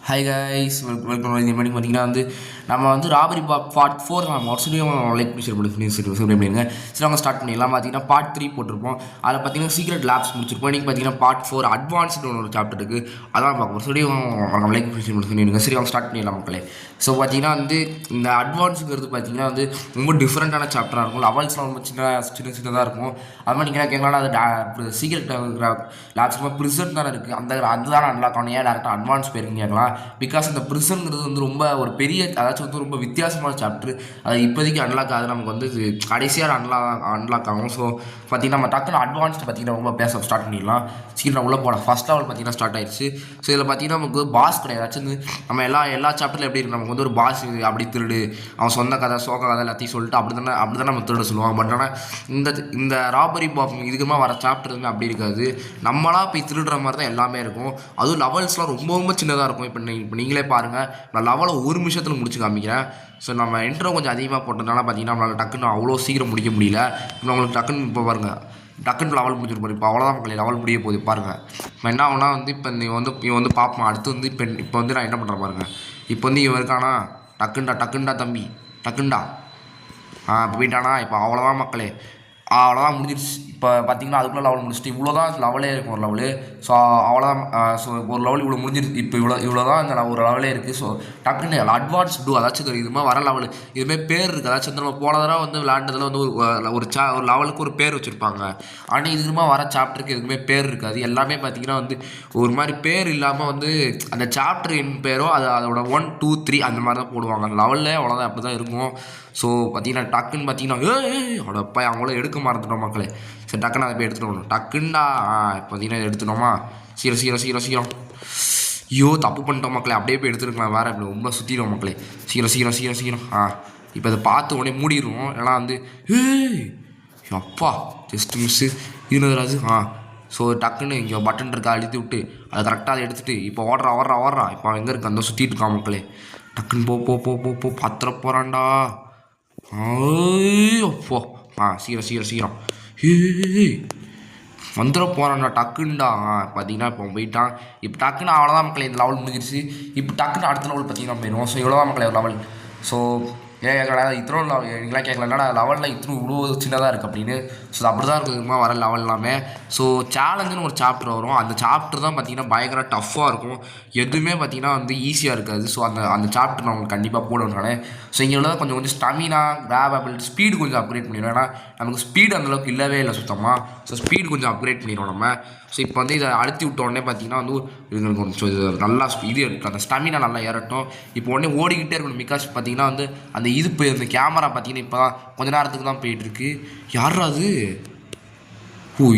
Hi guys welcome. இந்த மாதிரி பார்த்தீங்கன்னா நம்ம ராபரி பார்ட் 4 நம்ம வருஷம் லைக் பண்ணி பண்ணிடுங்க. சரி அவங்க ஸ்டார்ட் பண்ணிடலாம். பார்த்தீங்கன்னா பார்ட் 3 போட்டிருப்போம். அதில் பார்த்தீங்கன்னா சீக்ரெட் லேப்ஸ் முடிச்சிருப்போம். இன்றைக்கி பார்த்தீங்கன்னா பார்ட் 4 அட்வான்ஸ்டு ஒரு சாப்டர் இருக்குது. அதான் பார்ப்போம். சொல்லி அவங்க லைக் பண்ணி பண்ணிடுங்க. சரி அவங்க ஸ்டார்ட் பண்ணிடலாம் மக்களே. ஸோ பார்த்தீங்கன்னா இந்த அட்வான்ஸுங்கிறது பார்த்தீங்கன்னா ரொம்ப டிஃப்ரெண்ட்டான சாப்டராக இருக்கும். லெவல்ஸ்லாம் ரொம்ப சின்னதாக இருக்கும். அது மாதிரி நீங்கள் கேட்கலாம், அது சீக்ரெட் லேப்ஸ் ப்ரிசன்ட் தானே இருக்குது, அதுதான் அன்லாக் ஆகணும், ஏன் டேரெக்டாக அட்வான்ஸ் போயிருக்குன்னு கேட்கலாம். பிகாஸ் இந்த ப்ரிசன்ங்கிறது ரொம்ப ஒரு பெரிய, அதாச்சும் ரொம்ப வித்தியாசமான சாப்டர். அது இப்போதைக்கு அன்லாக் ஆகுது, நமக்கு கடைசியாக அன்லாக் ஆகும். ஸோ பார்த்தீங்கன்னா நம்ம டக்குன்னு அட்வான்ஸ்டு பார்த்தீங்கன்னா ரொம்ப பேச ஸ்டார்ட் பண்ணிடலாம். சீக்கிரம் உள்ள போகலாம். ஃபஸ்ட் லெவல் பார்த்தீங்கன்னா ஸ்டார்ட் ஆயிடுச்சு. ஸோ இதில் பார்த்தீங்கன்னா நமக்கு பாஸ் கிடையாது. ஏதாச்சும் நம்ம எல்லா சாப்டரில் எப்படி இருக்கு, நமக்கு ஒரு பாஸ் அப்படி திருடு, அவன் சொந்த கதை சோக கதை எல்லாத்தையும் சொல்லிட்டு அப்படி தானே நம்ம திருட சொல்லுவாங்க. பட் ஆனால் இந்த ராபரி பாப் இதுக்குமா வர சாப்டர் அப்படி இருக்காது. நம்மளா போய் திருடுற மாதிரி தான் எல்லாமே இருக்கும். அதுவும் லெவல்ஸ்லாம் ரொம்ப சின்னதாக இருக்கும். இப்போ நீங்களே பாருங்கள், நான் லெவலை ஒரு நிமிஷத்தில் முடிச்சு காமிக்கிறேன். ஸோ நம்ம இன்ட்ரோ கொஞ்சம் அதிகமாக போட்டதுனால பார்த்தீங்கன்னா நம்மளால் டக்குன்னு அவ்வளோ சீக்கிரம் முடிக்க முடியல. இப்போ உங்களுக்கு டக்குன்னு இப்போ பாருங்கள், டக்குன்னு லெவல் முடிச்சிருப்பாரு. இப்போ அவ்வளோதான் மக்களே, லெவல் முடிய போகுது பாருங்கள். இப்போ என்ன ஆகுனா இப்போ இவன் பார்ப்போம். அடுத்து இப்போ நான் என்ன பண்ணுறேன் பாருங்கள். இப்போ இவன் இருக்கானா, டக்குண்டா தம்பி டக்குண்டா இப்போ போயிட்டானா. இப்போ அவ்வளோதான் மக்களே, அவ்வளோதான் முடிஞ்சிருச்சு. இப்போ பார்த்தீங்கன்னா அதுக்குள்ளே லெவல் முடிச்சுட்டு இவ்வளோ தான் லெவலே இருக்கும் ஒரு லெவலு. ஸோ அவ்வளோதான். ஸோ ஒரு லெவல் இவ்வளோ முடிஞ்சிருச்சு. இப்போ இவ்வளோ தான் இந்த ஒரு லெவலே இருக்குது. ஸோ டக்குன்னு அட்வான்ஸ் அதாச்சும் இதுமாதிரி வர லெவலு இதுமாதிரி பேர் இருக்குது. அதாச்சும் நம்ம போன தடவை விளையாண்டதில் ஒரு லெவலுக்கு ஒரு பேர் வச்சுருப்பாங்க. ஆனால் இதுமா வர சாப்டருக்கு எதுவுமே பேர் இருக்காது. எல்லாமே பார்த்தீங்கன்னா ஒரு மாதிரி பேர் இல்லாமல் அந்த சாப்டர் என் பேரோ அதோட 1 2 3 அந்த மாதிரி தான் போடுவாங்க. அந்த லெவலில் அவ்வளோதான் அப்படி தான் இருக்கும். ஸோ பார்த்தீங்கன்னா டக்குன்னு பார்த்தீங்கன்னா அவ்வளோப்பா அவங்கள எடுக்க மறந்துட்டோம் மக்களே. சரி டக்குன்னு அதை போய் எடுத்துகிட்டு வரணும். டக்குண்டா பார்த்தீங்கன்னா எடுத்துட்டோமா. சீக்கிரம் ஐயோ தப்பு பண்ணிட்டோம் மக்களே. அப்படியே போய் எடுத்துருக்கலாம். வேறு இப்படி ரொம்ப சுற்றிடுவோம் மக்களே. சீக்கிரம் இப்போ அதை பார்த்து உடனே மூடிடுவோம். ஏன்னா அப்பா ஜஸ்ட் மிஸ்ஸு இருந்ததுராஜு. ஸோ டக்குன்னு இங்கே பட்டன் இருக்கா அழுத்தி விட்டு அதை கரெக்டாக அதை எடுத்துகிட்டு இப்போ ஓடுறா. இப்போ அவன் எங்கே இருக்கு, அந்த சுற்றிட்டு இருக்கான் மக்களே. டக்குன்னு போ பத்திர போகிறான்டா. அப்போ சீக்கிரம் வந்துட போகிறான்டா டக்குண்டா. பார்த்தீங்கன்னா இப்போ போயிட்டான். இப்போ டக்குன்னு அவ்வளோதான் மக்களே, இந்த லெவல் முடிஞ்சிருச்சு. இப்போ டக்குன்னு அடுத்த லெவல் பார்த்தீங்கன்னா போயிடுவோம். ஸோ இவ்வளோதான் மக்களே ஒரு லெவல். ஸோ இத்தனை நீங்களாம் கேட்கலன்னா லெவலில் இவ்வளோ சின்னதாக இருக்குது அப்படின்னு. ஸோ அப்படி தான் இருக்குதுமா வர லெவல் எல்லாமே. ஸோ சேலஞ்சுன்னு ஒரு சாப்டர் வரும். அந்த சாப்டர் தான் பார்த்தீங்கன்னா பயங்கர டஃப்பாக இருக்கும். எதுவுமே பார்த்தீங்கன்னா ஈஸியாக இருக்காது. ஸோ அந்த சாப்டர் நான் உங்களுக்கு கண்டிப்பாக போடுவேன். ஸோ இங்கே உள்ள கொஞ்சம் ஸ்டமினா, கிராப் அபிலிட்டி, ஸ்பீடு கொஞ்சம் அப்கிரேட் பண்ணிடுவோம். ஏன்னா நமக்கு ஸ்பீடு அந்தளவுக்கு இல்லவே இல்லை சுத்தமாக. ஸோ ஸ்பீடு கொஞ்சம் அப்கிரேட் பண்ணிடுவோம் நம்ம. ஸோ இப்போ இதை அழுத்தி விட்ட உடனே பார்த்தீங்கன்னா இதுங்களுக்கு கொஞ்சம் நல்லா இது இருக்குது, அந்த ஸ்டமினா நல்லா ஏறட்டும். இப்போ உடனே ஓடிக்கிட்டே இருக்கணும். பிகாஸ் பார்த்தீங்கன்னா அந்த இந்த கேமரா பார்த்தீங்கன்னா இப்போ தான் கொஞ்ச நேரத்துக்கு தான் போயிட்டுருக்கு. யாரா அது?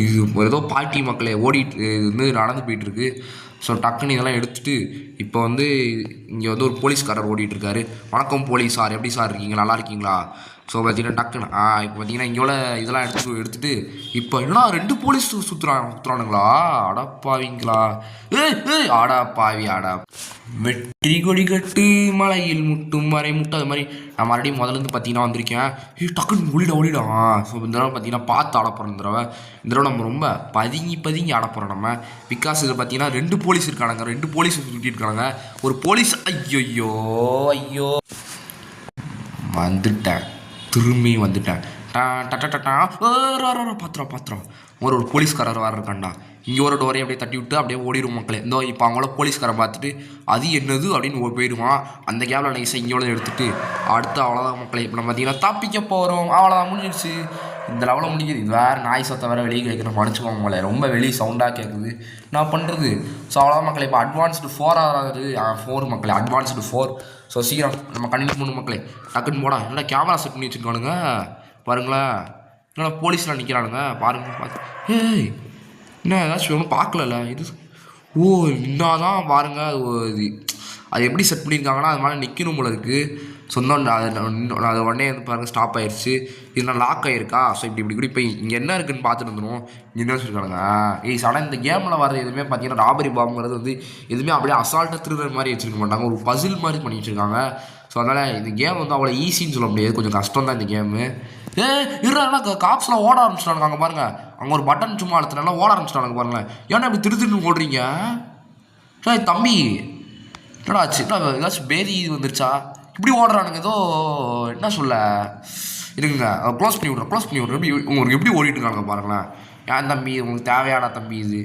இது ஏதோ பாட்டி மக்களே ஓடிட்டு நடந்து போயிட்டுருக்கு. ஸோ டக்குன்னு இதெல்லாம் எடுத்துகிட்டு இப்போ இங்கே ஒரு போலீஸ்காரர் ஓடிட்டுருக்காரு. வணக்கம் போலீஸ் சார், எப்படி சார் இருக்கீங்க, நல்லா இருக்கீங்களா? ஸோ பார்த்தீங்கன்னா டக்குன்னு இப்போ பார்த்தீங்கன்னா இங்கே இதெல்லாம் எடுத்துகிட்டு இப்போ என்ன 2 போலீஸ் சுற்றுறானுங்களா? அடப்பாவீங்களா? ஆடாப்பாவி வெற்றி கொடி கட்டு மலையில் முட்டும் வரை முட்டு. அது மாதிரி நான் மறுபடியும் முதலேருந்து பார்த்தீங்கன்னா வந்திருக்கேன். டக்குன்னு ஓடிடும். ஸோ இந்த தடவை பார்த்தீங்கன்னா பார்த்து ஆடப்போகிறோம். இந்த தடவை நம்ம ரொம்ப பதுங்கி ஆடப்போகிறோம் நம்ம. பிகாஸ் இதில் பார்த்தீங்கன்னா 2 போலீஸ் இருக்கானுங்க. 2 போலீஸ் சுற்றிட்டு இருக்காங்க. ஒரு போலீஸ் ஐயோ திரும்பி வந்துட்டேன். பாத்திரம் ஒரு போலீஸ்காரர் வேறு இருக்காண்டா. இங்கே ஒரு டோரையும் அப்படியே தட்டி விட்டு அப்படியே ஓடிடும் மக்களே. இப்போ அவங்கள போலீஸ்காரை பார்த்துட்டு அது என்னது அப்படின்னு போயிடுவான். அந்த கேபில் நைஸாக இங்கே எடுத்துகிட்டு அடுத்து அவ்வளோதான் மக்களே. இப்போ நம்ம பார்த்தீங்கன்னா தப்பிக்க போகிறோம். அவ்வளோதான் முடிஞ்சிடுச்சு. இந்த லெவலில் முடிஞ்சுது. இது வேறு நாய் சத்தம் வேறு வெளியே கேட்கணும், மன்னிச்சுக்கோங்க மக்களே. ரொம்ப வெளியே சவுண்டாக கேட்குது, நான் பண்ணுறது. ஸோ அவ்வளோதான் மக்களே. இப்போ அட்வான்ஸ்டு 4 ஆகுது. 4 மக்களே, அட்வான்ஸ்டு 4. ஸோ சீக்கிரம் நம்ம கண்டினியூ பண்ணணும் மக்களே. டக்குன்னு போடா. என்னடா கேமரா செட் பண்ணி வச்சுருக்கானுங்க பாருங்களேன். என்னடா போலீஸ்லாம் நிற்கிறானுங்க பாருங்க. என்ன ஏதாச்சும் ஒன்றும் பார்க்கல இது. இன்னாதான் பாருங்கள். அது எப்படி செட் பண்ணியிருக்காங்கன்னா அது மாதிரி நிற்கணும் போல இருக்குது. சொந்தம் அது உடனே பாருங்கள் ஸ்டாப் ஆயிடுச்சு. இது நான் லாக் ஆகிருக்கா. ஸோ இப்படி போய் இங்கே என்ன இருக்குதுன்னு பார்த்துட்டு வந்துடும். இங்கே என்ன வச்சுருக்கானுங்க. ஆனால் இந்த கேமில் வர எதுவுமே பார்த்தீங்கன்னா ராபரி பாம்புங்கிறது எதுவுமே அப்படியே அசால்ட்டாக திருடுற மாதிரி வச்சுருக்க மாட்டாங்க. ஒரு பசில் மாதிரி பண்ணி வச்சுருக்காங்க. ஸோ அதனால் இந்த கேம் அவ்வளோ ஈஸின்னு சொல்ல முடியாது, கொஞ்சம் கஷ்டம் தான் இந்த கேமு. இருன்னா காப்ஸ்லாம் ஓட ஆரம்பிச்சிட்டானுங்க. அங்கே பாருங்கள், அங்கே ஒரு பட்டன் சும்மா அழுத்தினால ஓட ஆரம்பிச்சிட்டானுங்க பாருங்களேன். ஏன்னா இப்படி திருன்னு ஓடுறீங்க? தம்பி என்னடா ஆச்சு? என்ன ஏதாச்சும் பேதி இது வந்துருச்சா? இப்படி ஓடுறானுங்க ஏதோ. என்ன சொல்ல இருங்க, க்ளோஸ் பண்ணி விட்றேன். எப்படி உங்களுக்கு எப்படி ஓடிட்டு இருக்காங்க பாருங்களேன். ஏன் தம்பி உங்களுக்கு தேவையான தம்பி இது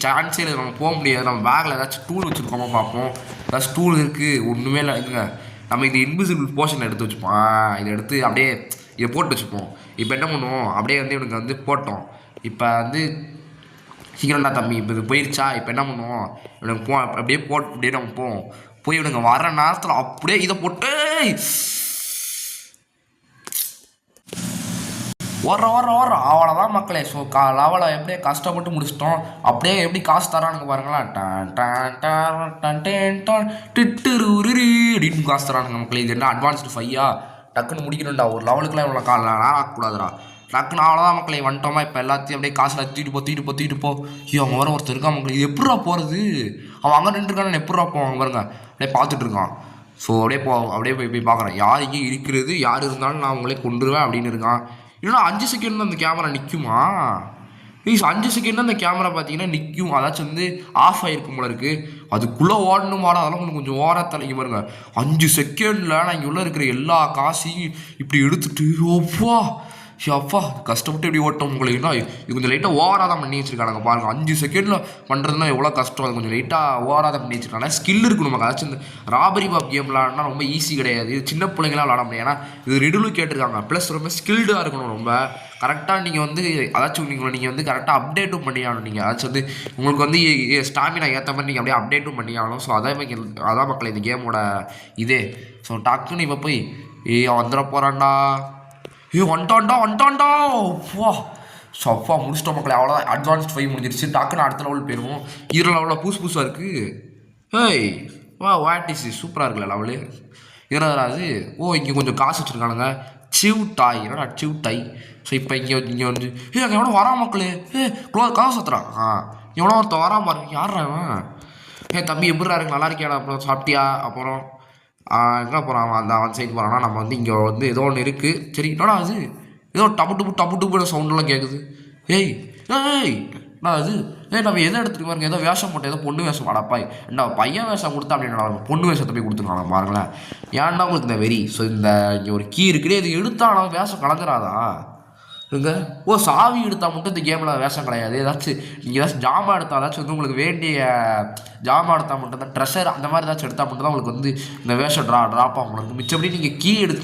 சான்ஸே இல்லை. நம்ம போக முடியாது. நம்ம பேக்கில் ஏதாச்சும் டூல் வச்சுருக்கோமா பார்ப்போம். ஏதாச்சும் டூல் இருக்குது ஒன்றுமே இல்லை. இதுங்க நம்ம இது இன்விசிபிள் போர்ஷன் எடுத்து வச்சுப்போம். இதை எடுத்து அப்படியே இதை போட்டு வச்சுப்போம். இப்போ என்ன பண்ணுவோம், அப்படியே வந்து இவனுக்கு வந்து போட்டோம். இப்போ வந்து சீக்கிரம்டா தம்பி, இப்போ இது போயிடுச்சா? இப்போ என்ன பண்ணுவோம், இவனுக்கு அப்படியே போட்டு அப்படியே நம்ம போவோம். போய் இவனுங்க வர நேரத்தில் அப்படியே இதை போட்டு ஓடுற அவ்வளோதான் மக்களே. ஸோ லெவலை எப்படியே கஷ்டப்பட்டு முடிச்சிட்டோம். அப்படியே எப்படி காசு தரானுங்க பாருங்களேன். அப்படின்னு காசு தரானுங்க மக்களே. இது என்ன அட்வான்ஸ்டு 5 டக்குன்னு முடிக்கணும்டா. ஒரு லெவலுக்குலாம் இவ்வளோ நேரம் ஆகக்கூடாதுடா. டக்குன்னு அவ்வளோதான் மக்களே வந்துட்டோமா. இப்போ எல்லாத்தையும் அப்படியே காசில் தூக்கிட்டு போ. ஐயோ அவங்க வர ஒருத்தர் இருக்கா மக்களே. இது எப்படா போகிறது? அவன் அங்கே நின்றுருக்கானு எப்படா போவாங்க பாருங்க. அப்படியே பார்த்துட்டு இருக்கான். ஸோ அப்படியே போய் பார்க்குறேன். யார் இங்கே இருக்கிறது, யார் இருந்தாலும் நான் உங்களே கொண்டுருவேன் அப்படின்னு இருக்கான். இல்லைனா 5 செகண்ட் தான் அந்த கேமரா நிற்குமா? ப்ளீஸ் 5 செகண்ட் தான் அந்த கேமரா பார்த்தீங்கன்னா நிற்கும். அதாச்சும் வந்து ஆஃப் ஆகிருக்கும் போல இருக்குது. அதுக்குள்ளே ஓடணும் வாடா. அதெல்லாம் கொஞ்சம் ஓர தலைக்கு பாருங்க. 5 செகண்டில் நான் இங்கே உள்ள இருக்கிற எல்லா காசையும் இப்படி எடுத்துட்டு ஓப்பா அப்பா கஷ்டப்பட்டு எப்படி ஓட்டம் உங்களுக்குன்னா இது கொஞ்சம் லைட்டாக ஓவராக தான் பண்ணி வச்சுருக்காங்க பாருங்கள். 5 செகண்டில் பண்ணுறதுனா எவ்வளோ கஷ்டம். அது கொஞ்சம் லைட்டாக ஓவராக தான் பண்ணி வச்சுருக்காங்க. ஸ்கில் இருக்கணும் நமக்கு. அதாச்சும் இந்த ராபரி பாப் கேம் விளாட்னா ரொம்ப ஈஸி கிடையாது. இது சின்ன பிள்ளைங்களாம் விளாட முடியும். ஏன்னா இது ரிடலும் கேட்டிருக்காங்க. ப்ளஸ் ரொம்ப ஸ்கில்டாக இருக்கணும். ரொம்ப கரெக்டாக நீங்கள் வந்து அதாச்சும் நீங்கள் வந்து கரெக்டாக அப்டேட்டும் பண்ணி ஆகணும். நீங்கள் அதாச்சும் வந்து உங்களுக்கு வந்து ஸ்டாமினா ஏற்ற மாதிரி நீங்கள் அப்படியே அப்டேட்டும் பண்ணி ஆகணும். ஸோ அதான் மக்கள் இந்த கேமோட இதே. ஸோ டக்குன்னு இப்போ போய் வந்துட போகிறான்டா. வந்துட்டான்டா வா சப்பா முடிச்சிட்டோம் மக்களே. அவ்வளோதான். அட்வான்ஸ்ட் 5 முடிஞ்சிருச்சு. டக்குன்னு அடுத்த லெவல் போயிடுவோம். இதில் லெவலில் புதுசாக இருக்குது. ஹேய் வாட் இஸ் சூப்பராக இருக்குல்ல லெவலு. என்னடா அது? இங்கே கொஞ்சம் காசு வச்சுருக்கானுங்க. சிவ்டாய் என்னடா சிவ்டாய். ஸோ இப்போ இங்கே வந்து அங்கே எவ்வளோ வரா மக்களே. காசு சத்துறான். எவ்வளோ ஒருத்தன் வரா பாருங்க. யாரா அவன்? தம்பி எப்படிரா இருக்கு, நல்லா இருக்கியாடா? அப்புறம் சாப்பிட்டியா? அப்புறம் எங்கே போகிறான்? அவன் சைடு போகிறான்னா நம்ம வந்து இங்கே வந்து ஏதோ ஒன்று இருக்குது. சரி என்னடா அது? ஏதோ டப்பு டுப்பு சவுண்டெல்லாம் கேட்குது. ஏய் என்ன அது? நம்ம எதை எடுத்துகிட்டு பாருங்க. ஏதோ வேஷம் போட்டு ஏதோ பொண்ணு வேஷம் வாடாப்பாய். என்ன பையன் வேஷம் கொடுத்தா அப்படின்னா பொண்ணு வேஷத்தை போய் கொடுத்துருக்காங்க பாருங்களேன். ஏன்டா உங்களுக்கு இந்த வெறி? ஸோ இங்கே ஒரு கீ இருக்குதே, இது எடுத்தாலும் வேஷம் கலந்துராதா? இங்கே சாவி எடுத்தால் மட்டும் இந்த கேமில் வேஷம் கிடையாது. ஏதாச்சும் நீங்கள் ஏதாச்சும் ஜாமான் எடுத்தால் ஏதாச்சும் வந்து உங்களுக்கு வேண்டிய ஜாமான் எடுத்தால் மட்டும் தான், ட்ரெஷர் அந்த மாதிரி ஏதாச்சும் எடுத்தால் மட்டும் தான் உங்களுக்கு வந்து இந்த வேஷம் ட்ராப் ஆகும் உங்களுக்கு. மிச்சப்படி நீங்கள்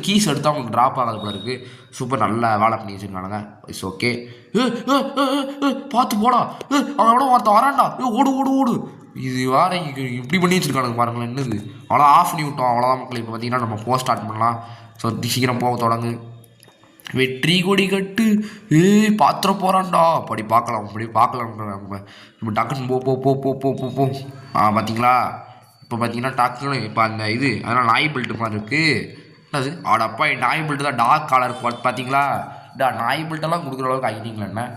கீஸ் எடுத்தால் உங்களுக்கு ட்ராப் ஆகாது போல இருக்குது. சூப்பர், நல்லா வேலை பண்ணி வச்சுருக்கானுங்க. It's okay. பார்த்து போடா. அவன் எவ்வளோ ஒருத்தன் வரான்டா. ஓடு. இது வேற இப்படி பண்ணி வச்சுருக்கானுங்க பாருங்களேன். என்னது அவ்வளோ ஆஃப் பண்ணி விட்டோம். அவ்வளோதான் மக்கள். இப்போ பார்த்தீங்கன்னா நம்ம போக ஸ்டார்ட் பண்ணலாம். ஸோ சீக்கிரம் போக தொடங்கு. வெற்றி கொடி கட்டு. பாத்திர போகிறான்டா. அப்படி பார்க்கலாம் நம்ம. இப்போ டக்குன்னு போ. பார்த்தீங்களா? இப்போ பார்த்தீங்கன்னா டக்குன்னு இப்போ அந்த இது அதனால் நாய் பெல்ட்டு மாதிரி இருக்குது. அது ஆடப்பா நாய் பெல்ட்டு தான் டார்க் கலர் பார்த்தீங்களா? நாய் பெல்ட்டெல்லாம் கொடுக்குற அளவுக்கு ஆகிட்டீங்களா? என்ன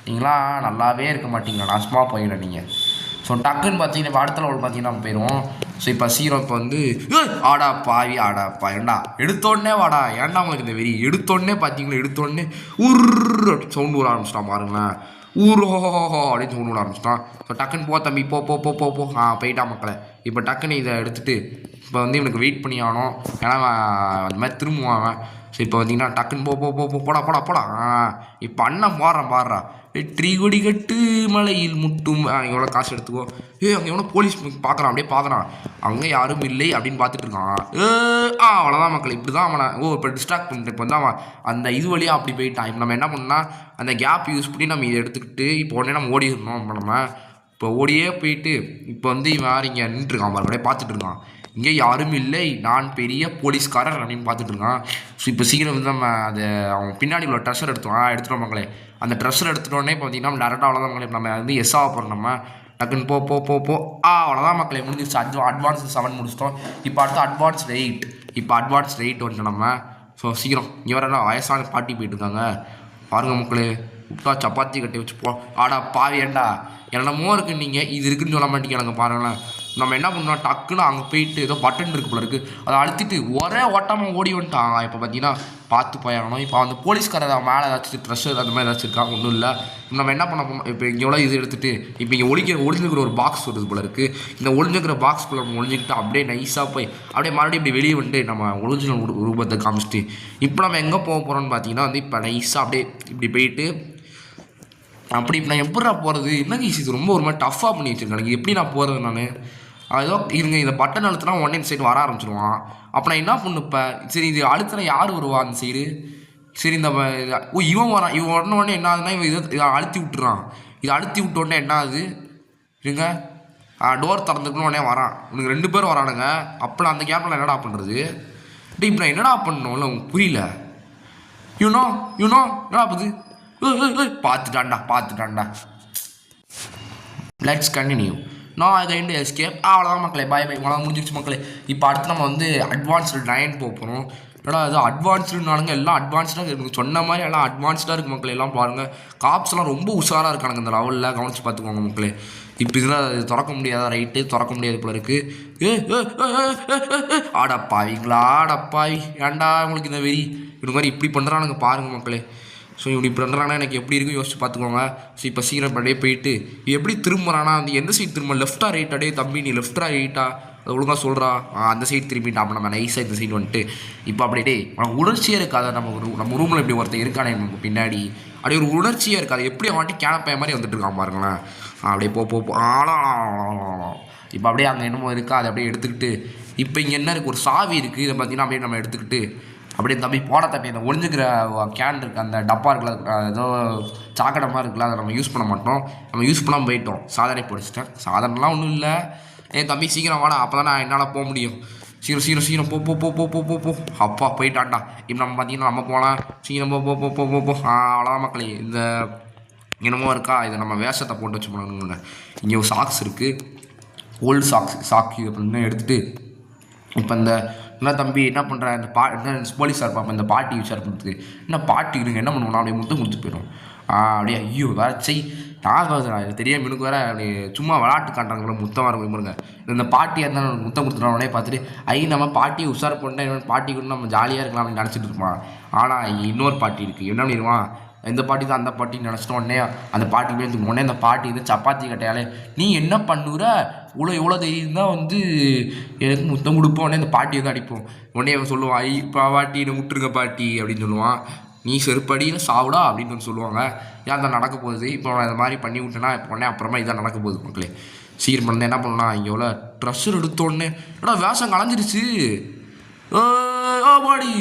நீங்களாம் நல்லாவே இருக்க மாட்டீங்களா? நாசமாக போயிடும் நீங்கள். ஸோ டக்குன்னு பார்த்தீங்கன்னா இப்போ அடுத்த லெவல் பார்த்தீங்கன்னா நம்ம போயிடுவோம். ஸோ இப்போ சீரம் இப்போ வந்து ஆடாப்பா ஏண்டா எடுத்தோடனே வாடா. ஏன்டா உங்களுக்கு இந்த வெறி? எடுத்தோடனே பார்த்தீங்களா? சவுண்டு விட ஆரம்பிச்சிட்டான் பாருங்களேன். அப்படின்னு சவுண்டு விட ஆரம்பிச்சிட்டான். ஸோ டக்குன்னு போ தம்பி போ. போயிட்டா மக்களை. இப்போ டக்குன்னு இதை எடுத்துகிட்டு இப்போ வந்து இவனுக்கு வெயிட் பண்ணி ஆகணும். ஏன்னா அந்த மாதிரி திரும்புவாங்க. ஸோ இப்போ பார்த்தீங்கன்னா டக்குன்னு போடா. இப்போ அண்ணன் பாடுறா. வெற்றி கொடி கட்டு மலையில் முட்டும். எவ்வளோ காசு எடுத்துக்கோ. அங்கே எவ்வளோ போலீஸ் பார்க்குறான். அப்படியே பார்க்குறான். அங்கே யாரும் இல்லை அப்படின்னு பார்த்துட்டு இருக்கான். அவ்வளோதான் மக்கள். இப்படி தான் அவனை இப்போ டிஸ்ட்ராக்ட் பண்ணிட்டு இப்போ வந்து அவன் அந்த இது வழியாக அப்படி போயிட்டான். இப்போ நம்ம என்ன பண்ணோம்னா அந்த கேப் யூஸ் பண்ணி நம்ம இதை எடுத்துக்கிட்டு இப்போ உடனே நம்ம ஓடிடணும். இப்போ ஓடியே போயிட்டு இப்போ வந்து இவன் யார் இங்கே நின்றுருக்கான் பாருங்க. அப்படியே பார்த்துட்டு இருக்கான். இங்கே யாரும் இல்லை, நான் பெரிய போலீஸ்காரர் அப்படின்னு பார்த்துட்டு இருக்கான். ஸோ இப்போ சீக்கிரம் வந்து நம்ம அதை அவன் பின்னாடி உள்ள ட்ரெஸ்ஸர் எடுத்துட்டோம் மக்களே. அந்த ட்ரெஸ்ஸர் எடுத்துட்டோடனே இப்போ பார்த்தீங்கன்னா நம்ம டேரெக்டாக அவ்வளோதான் மக்களே. நம்ம வந்து எஸ்ஸாக போகிறோம். நம்ம டக்குன்னு போ. அவ்வளோதான் மக்களே முடிஞ்சிருச்சு. அட்வான்ஸ் 7 முடிச்சிட்டோம். இப்போ அடுத்து அட்வான்ஸ் 8 வந்துட்டோம் நம்ம. ஸோ சீக்கிரம் இங்கே வர வயசான பாட்டி போயிட்டு இருக்காங்க பாருங்க மக்களே. விட்டா சப்பாத்தி கட்டி வச்சு போ. பாவி ஏண்டா என்னமோ இருக்குது. நீங்கள் இது இருக்குன்னு சொல்ல மாட்டேங்கிறாங்க பாருங்களேன். நம்ம என்ன பண்ணோம், டக்குன்னு அங்கே போயிட்டு ஏதோ பட்டன் இருக்கு போல இருக்குது, அதை அழுத்திட்டு ஒரே ஓட்டமாக ஓடி வந்துட்டான். இப்போ பார்த்தீங்கன்னா பார்த்து போயாகணும். இப்போ அந்த போலீஸ்கார மேலே ஏதாச்சும் ட்ரெஸ்ஸர் அந்த மாதிரி ஏதாச்சும் இருக்காங்க, ஒன்றும் இல்லை. நம்ம என்ன பண்ண போனோம், இப்போ இங்கே எவ்வளோ இது எடுத்துகிட்டு இப்போ இங்கே ஒளிஞ்சுக்கிற ஒரு பாக்ஸ் வருது போல இருக்குது. இந்த ஒளிஞ்சுக்கிற பாக்ஸ்குள்ளே நம்ம ஒளிஞ்சிக்கிட்டு அப்படியே நைஸாக போய் அப்படியே மறுபடியும் இப்படி வெளியே வந்துட்டு நம்ம ஒளிஞ்சின ரூபத்தை காமிச்சிட்டு இப்போ நம்ம எங்கே போக போகிறோம்னு பார்த்தீங்கன்னா வந்து இப்போ நைஸாக அப்படியே இப்படி போயிட்டு அப்படி இப்போ நான் எப்படா போகிறது, என்னங்க இது ரொம்ப ஒரு மாதிரி டஃப்பாக பண்ணி வச்சுருக்கேன். எப்படி நான் போகிறது நான் ஏதோ இருங்க, இந்த பட்டன் அழுத்தினா உடனே இந்த சைடு வர ஆரம்பிச்சிடுவான். அப்போ நான் என்ன பண்ணுப்பேன், சரி இது அழுத்தினா யார் வருவா அந்த சைடு, சரி இந்த இவன் வரான், இவன் உடனே என்ன ஆகுதுன்னா இவன் இதை அழுத்தி விட்டுறான். இதை அழுத்தி விட்ட உடனே என்ன ஆகுது, இருங்க டோர் திறந்துக்கணும் உடனே வரான். உனக்கு 2 பேர் வரானுங்க. அப்போ நான் அந்த கேப்பில் என்னடா பண்ணுறது, இப்போ நான் என்னடா பண்ணணும்ல உங்களுக்கு புரியல. யூனோ என்னடா பண்ணுது, பார்த்துட்டான்டா. Let's continue. நான் அதை இண்டு எஸ்கேப். அவ்வளோதான் மக்களே, பை அவ்வளோ முடிஞ்சிருச்சு மக்களே. இப்போ அடுத்து நம்ம வந்து அட்வான்ஸ்டு 9 போக போகிறோம். ஏன்னா அது அட்வான்ஸ்டுனாலுங்க, எல்லாம் அட்வான்ஸ்டாக இருக்குது. சொன்ன மாதிரி எல்லாம் அட்வான்ஸ்டாக இருக்குது மக்களே. எல்லாம் பாருங்கள், காப்ஸ்லாம் ரொம்ப உஷாராக இருக்கானுங்க இந்த லெவலில், கவனிச்சு பார்த்துக்கோங்க மக்களே. இப்போ இதெல்லாம் திறக்க முடியாதா, ரைட்டு திறக்க முடியாது போல இருக்குது. ஆடப்பாவி ஏன்டா உங்களுக்கு இந்த வெறி, இது மாதிரி இப்படி பண்ணுறானுங்க பாருங்கள் மக்களே. ஸோ இப்படி பண்ணுறாங்கன்னா எனக்கு எப்படி இருக்கும் யோசிச்சு பார்த்துக்கோங்க. ஸோ இப்போ சீக்கிரம் அப்படியே போயிட்டு எப்படி திரும்புறானா, அந்த எந்த சைடு திரும்ப, லெஃப்டா ரைட்டா, டே தம்பி நீ லெஃப்டா ரைட்டா அது ஒழுங்காக சொல்கிறா. அந்த சைடு திரும்பிட்டா. அப்போ நம்ம நைஸாக இந்த சைடு வந்துட்டு இப்போ அப்படியே நமக்கு உணர்ச்சியே இருக்காது. நம்ம ரூமில் இப்படி ஒருத்தர் இருக்கானே நமக்கு பின்னாடி, அப்படியே ஒரு உணர்ச்சியாக இருக்காது. எப்படி வாட்டி கேனப்பைய மாதிரி வந்துட்டு இருக்கான் பாருங்களேன். அப்படியே போ இப்போ அப்படியே அங்கே என்னமோ இருக்கா, அதை அப்படியே எடுத்துக்கிட்டு இப்போ இங்கே என்ன இருக்குது, ஒரு சாவி இருக்குது. இதை பார்த்தீங்கன்னா அப்படியே நம்ம எடுத்துக்கிட்டு அப்படியே தம்பி போட தம்பி அந்த ஒழிஞ்சுக்கிற கேன் இருக்குது, அந்த டப்பா இருக்குல்ல, ஏதோ சாக்கடமாக இருக்குல்ல, அதை நம்ம யூஸ் பண்ண மாட்டோம். நம்ம யூஸ் பண்ணாமல் போயிட்டோம். சாதனை படிச்சிட்டேன். சாதனைலாம் ஒன்றும் இல்லை. தம்பி சீக்கிரம் வாடா, அப்போ தான் நான் என்னால் போக முடியும். சீக்கிரம் போ. அப்பா போயிட்டான்டா. இப்போ நம்ம பார்த்தீங்கன்னா நம்ம போகலாம். சீக்கிரம் போ. அவ்வளோதான் மக்களே. இந்த என்னமோ இருக்கா, இதை நம்ம வேஷத்தை போட்டு வச்சு போனாங்க. இங்கே ஒரு சாக்ஸ் இருக்குது, ஓல்டு சாக்கு அப்படின்னு எடுத்துகிட்டு இப்போ இந்த என்ன தம்பி என்ன பண்ணுற, இந்த என்ன போலீஸாக இருப்பான் இந்த பாட்டி விசார் பண்ணுறதுக்கு, என்ன பாட்டி இருங்க என்ன பண்ணுவோம், அப்படியே முத்தம் கொடுத்து போயிடும். அப்படியே ஐயோ வேறு செய் நான் தெரியாமல் எனக்கு வேறு அப்படி சும்மா விளாட்டு காட்டுறாங்க முத்தம் வர போயிருங்க. இந்த பாட்டி இருந்தால் முத்தம் கொடுத்துட்டோன்னே பார்த்துட்டு நம்ம பாட்டியை உஷார் பண்ணால் பாட்டி கூட நம்ம ஜாலியாக இருக்கலாம் அப்படின்னு நினச்சிட்டு இருப்பான். ஆனால் இன்னொரு பாட்டி இருக்குது, என்ன பண்ணிடுவான், இந்த பாட்டி தான் அந்த பாட்டின்னு நினச்சிட்டோம். உடனே அந்த பாட்டி போய் உடனே அந்த பாட்டி வந்து சப்பாத்தி கட்டையாலே நீ என்ன பண்ணுற, இவ்வளோ தெரியும் தான் வந்து எனக்கு முத்தம் கொடுப்போம். உடனே அந்த பாட்டியை தான் அடிப்போம். உடனே அவன் சொல்லுவான், பாட்டி என்னை விட்டுருங்க பாட்டி அப்படின்னு சொல்லுவான். நீ செருப்படின்னு சாவிடா அப்படின்னு வந்து சொல்லுவாங்க. ஏன் தான் நடக்க போகுது, இப்போ நான் இந்த மாதிரி பண்ணி விட்டேன்னா இப்போ உடனே அப்புறமா இதான் நடக்க போகுது மக்களே. சீக்கிரம் பண்ண என்ன பண்ணலாம், இங்கே எவ்வளோ ட்ரெஸ்ஸர் எடுத்தோடனே ஏன்னா வேஷம் கலைஞ்சிருச்சு. பாடி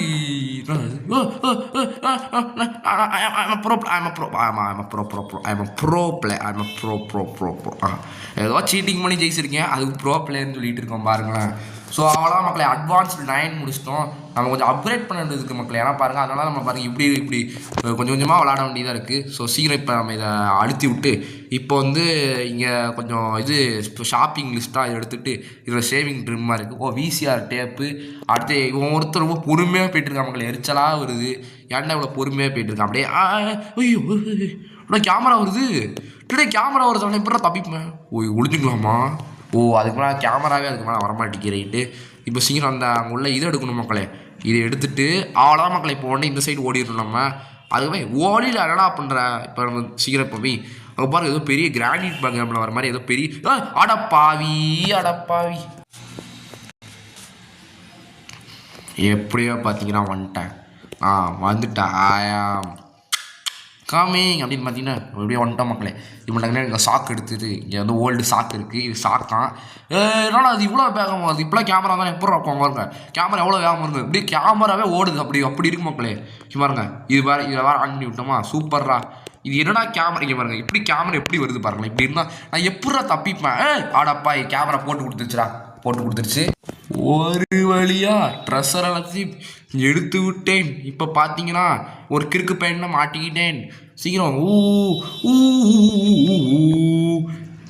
ஏதோ சீட்டிங் பண்ணி ஜெயிச்சிருக்கேன், அதுக்கு ப்ரோ பிளேயர்னு சொல்லிட்டு இருக்கோம் பாருங்களேன். ஸோ அவ்வளோதான் மக்களே, அட்வான்ஸ்டு 9 முடிச்சிட்டோம். நம்ம கொஞ்சம் அப்கிரேட் பண்ண வேண்டியது இருக்குது மக்களே. ஏன்னா பாருங்கள், அதனால் நம்ம பாருங்கள் இப்படி கொஞ்சம் கொஞ்சமாக விளாட வேண்டியதாக இருக்குது. ஸோ சீக்கிரம் இப்போ நம்ம இதை அழுத்தி விட்டு இப்போ வந்து இங்கே கொஞ்சம் இது இப்போ ஷாப்பிங் லிஸ்ட்டாக இதை எடுத்துகிட்டு இதில் சேவிங் ட்ரிம்மாக இருக்குது. VCR tape. அடுத்து இவன் ஒருத்தர் ரொம்ப பொறுமையாக போய்ட்டுருக்கான் மக்களே, எரிச்சலாக வருது. ஏன்டா இவ்வளோ பொறுமையாக போய்ட்டுருக்கான் அப்படியே. ஐயோ இப்படி கேமரா வருது, கேமரா வருது, எப்படா தப்பிப்பேன். ஒளிஞ்சுக்கலாமா, அதுக்கு மேலே கேமராவே அதுக்கு மேலே வரமாட்டேங்க ரைட்டு. இப்போ சீக்கிரம் அந்த அங்கே உள்ள இதை எடுக்கணும் மக்களே. இதை எடுத்துகிட்டு அவ்வளோதான் மக்களே, இப்போ உடனே இந்த சைடு ஓடிடணும் நம்ம. அதுவே ஓடியில் என்னடா பண்ணுற, இப்போ நம்ம சீக்கிரம் இப்போ போய் அங்கே பாருங்க, ஏதோ பெரிய கிரானைட் பேங்க் நம்மளை வர மாதிரி ஏதோ பெரிய அடப்பாவி எப்படியோ பார்த்தீங்கன்னா வந்துட்டேன். வந்துட்டேன் காமிங் அப்படின்னு பார்த்தீங்கன்னா எப்படியே வந்துட்டோம் மக்களே. இப்போ எனக்கு சாக்கு எடுத்துட்டு இங்கே வந்து ஓல்டு சாக்கு இருக்குது, இது சாக்கான். என்னால் அது இவ்வளோ வேகமாக வருது, இப்போலாம் கேமரா தான் எப்படி இருக்கும் பாருங்க, கேமரா எவ்வளோ வேகமாக இருக்குது, இப்படி கேமராவே ஓடுது, அப்படி இருக்கு மக்களே. பாருங்க இதை வேறு ஆன் பண்ணி விட்டோமா, சூப்பர்ரா. இது என்னடா கேமரா, இங்கே பாருங்க இப்படி கேமரா எப்படி வருது பாருங்களேன். இப்படி இருந்தால் நான் எப்படா தப்பிப்பேன். ஆடாப்பா கேமரா போட்டு கொடுத்துருச்சு. ஒரு வழியா ட்ரெஸ்ஸர் எல்லாத்தையும் எடுத்து விட்டேன். இப்போ பார்த்தீங்கன்னா ஒரு கிறுக்கு பையனை மாட்டிக்கிட்டேன். சீக்கிரம்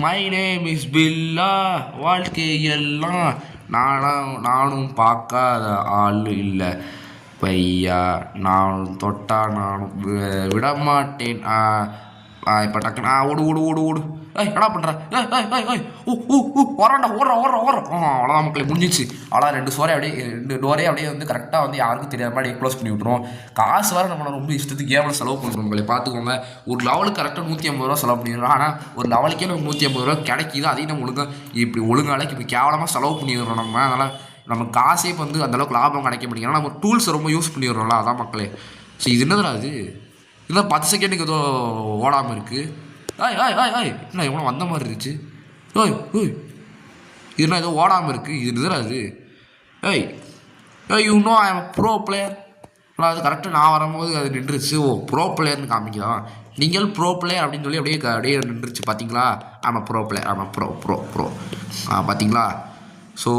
மை நேம் இஸ் பில்லா. வாழ்க்கையெல்லாம் நானும் பார்க்காத ஆள் இல்லை பையா, நானும் தொட்டா நானும் விடமாட்டேன். இப்போ டக்குன்னு ஓடு என்ன பண்ணுறேன் வரான்டா ஓடுறோம் அவ்வளோதான் மக்களே முடிஞ்சிச்சு. அவ்வளோ 2 டோரே அப்படியே வந்து கரெக்டாக வந்து யாருக்கும் தெரியாத மாதிரி க்ளோஸ் பண்ணி விட்ருவோம். காசு வேறு நம்ம ரொம்ப இஷ்டத்துக்கு கேமில் செலவு பண்ணுறோம் மக்களே பார்த்துக்கோங்க. ஒரு லெவலுக்கு கரெக்டாக 150 ரூபா செலவு பண்ணிடுறோம். ஆனால் ஒரு லெவலுக்கே நம்ம 150 ரூபா கிடைக்கிது. அதையும் நம்ம ஒழுங்காலைக்கு இப்படி கேவலமாக செலவு பண்ணிடுறோம் நம்ம. அதனால் நம்ம காசே இப்போ வந்து அந்தளவுக்கு லாபம் கிடைக்க முடியும். ஏன்னா நம்ம டூல்ஸை ரொம்ப யூஸ் பண்ணிடுறோம்ல, அதான் மக்களே. ஸோ இது என்னதுடா அது இல்லை 10 செகண்டுக்கு ஏதோ ஓடாமல் இருக்குது. என்ன எவ்வளோ வந்த மாதிரி இருந்துச்சு. இதுனா ஏதோ ஓடாமல் இருக்குது. இது என்னதுடா அது. You know I am bro player. அது கரெக்டாக நான் வரும்போது அது நின்றுச்சு. ப்ரோ பிளேயர்னு காமிக்கலாம். நீங்கள் ப்ரோ பிளேயர் அப்படின்னு சொல்லி அப்படியே நின்றுச்சு பார்த்தீங்களா. ஆமாம் ப்ரோ பிளேயர். ஆமாம் ப்ரோ பார்த்தீங்களா. ஸோ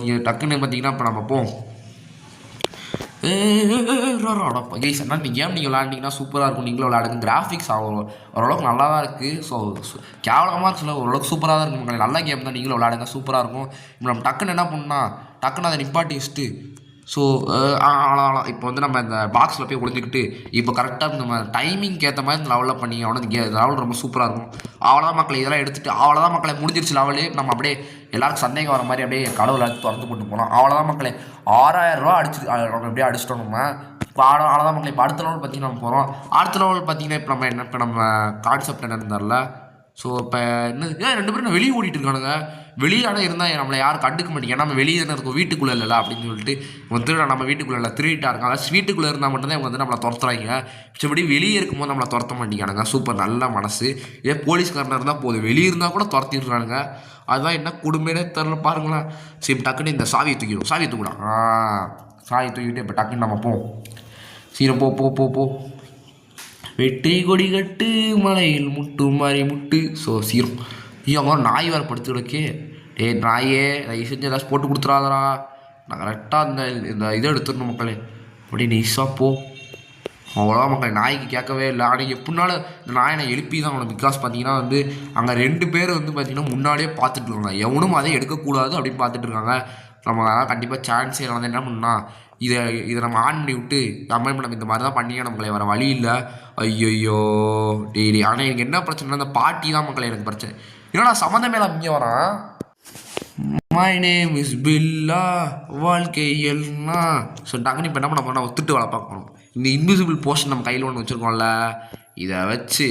நீங்கள் டக்குன்னு பார்த்தீங்கன்னா இப்போ நம்ம போவோம். கைஸ் அண்ணா நீங்கள் கேம் நீங்கள் விளாண்டிங்கன்னா சூப்பராக இருக்கும். நீங்களும் விளாடுங்க. கிராஃபிக்ஸ் ஓரளவுக்கு நல்லா தான் இருக்குது. ஸோ கேவலமாக இருக்குல்ல, ஓரளவுக்கு சூப்பராக தான் இருக்கும். நல்ல கேம் தான், நீங்களும் விளாடுங்க, சூப்பராக இருக்கும். இப்போ நம்ம டக்குன்னு என்ன பண்ணால் டக்குன்னு அதை நிப்பாட்டி வச்சுட்டு ஸோ அவ்வளோதான். இப்போ வந்து நம்ம இந்த பாக்ஸில் போய் ஒழிஞ்சிக்கிட்டு இப்போ கரெக்டாக நம்ம டைமிங்க்கு ஏற்ற மாதிரி இந்த லெவலில் பண்ணி அவனுக்கு லெவல் ரொம்ப சூப்பராக இருக்கும். அவ்வளோதான் மக்களை இதெல்லாம் எடுத்துகிட்டு அவ்வளோதான் மக்களை முடிஞ்சிருச்சு லெவலு. நம்ம அப்படியே எல்லாருக்கும் சந்தேகம் வர மாதிரி அப்படியே கடவுளை எடுத்து திறந்து போட்டு போனோம். அவ்வளோதான் மக்களே 6000 ரூபா நம்ம எப்படியே அடிச்சிட்டோம் நம்ம. இப்போ அவ்வளோதான் மக்களே. இப்போ அடுத்த லெவல் பார்த்தீங்கன்னா நம்ம போகிறோம். அடுத்த லெவல் பார்த்தீங்கன்னா இப்போ நம்ம கான்செப்ட் என்ன இருந்தார்ல. ஸோ இப்போ என்ன 2 பேரும் வெளியே ஓடிட்டு இருக்கானுங்க. வெளியாட இருந்தால் நம்மளை யாரும் கண்டுக்க மாட்டேங்க. ஏன்னா நம்ம வெளியே தானே இருக்கும், வீட்டுக்குள்ளே இல்லைல்ல அப்படின்னு சொல்லிட்டு இவன் திருட நம்ம வீட்டுக்குள்ளே இல்லை திருட்டா இருக்காங்க. அதாவது வீட்டுக்குள்ளே இருந்தால் மட்டும்தான் இவங்க வந்து நம்மளை துரத்துறாங்க. மிச்சபடி வெளியே இருக்கும்போது நம்மளை துரத்த மாட்டேங்கானுங்க. சூப்பர் நல்ல மனசு. இதே போலீஸ்காரனாக இருந்தால் போதும், வெளியே இருந்தால் கூட துரத்திடுறானுங்க. அதுதான் என்ன கொடுமையே தெரில பாருங்களேன். சரி டக்குன்னு இந்த சாவியை தூக்கிடும். சாவியை தூக்கிட்டு இப்போ டக்குன்னு நம்ம போவோம். சீரம் போ வெற்றி கொடி கட்டு மலையில் முட்டு மாதிரி முட்டு. ஸோ சீரம் அவங்க நாய் வேறு படுத்து கிடக்கே. நாயே தயவு செஞ்சு ஏதாச்சும் போட்டு கொடுத்துறாதரா. நான் கரெக்டாக இந்த இதை எடுத்துடணும் மக்களே. அப்படியே நைஸாக போ. அவ்வளோதான் மக்கள். நாய்க்கு கேட்கவே இல்லை. ஆனால் எப்படினாலும் இந்த நாயை நான் எழுப்பி தான் அவனை. பிகாஸ் பார்த்தீங்கன்னா வந்து அங்கே 2 பேர் வந்து பார்த்தீங்கன்னா முன்னாடியே பார்த்துட்டு இருக்காங்க. எவனும் அதை எடுக்கக்கூடாது அப்படின்னு பார்த்துட்டு இருக்காங்க. நம்ம கண்டிப்பாக சான்ஸே இல்லை. என்ன பண்ணால் இதை நம்ம ஆன் பண்ணி விட்டு கம்பெனி நம்ம இந்த மாதிரி தான் பண்ணியா நம்மளே வர வழி இல்லை. ஐயோ டெய்லி. ஆனால் எனக்கு என்ன பிரச்சனைனா அந்த பாட்டி தான் மக்களை எனக்கு பிரச்சனை. ஏன்னா சம்மந்தம் மேலே இங்கே வரான். மை நேம் இஸ் பில்லா வாழ்க்கை எல்லாம். ஸோ டக்குனு இப்போ என்ன பண்ண போனால் ஒத்துட்டு வேலை பார்க்கணும். இந்த இன்விசிபிள் போர்ஷன் நம்ம கையில் ஒன்று வச்சுருக்கோம்ல, இதை வச்சு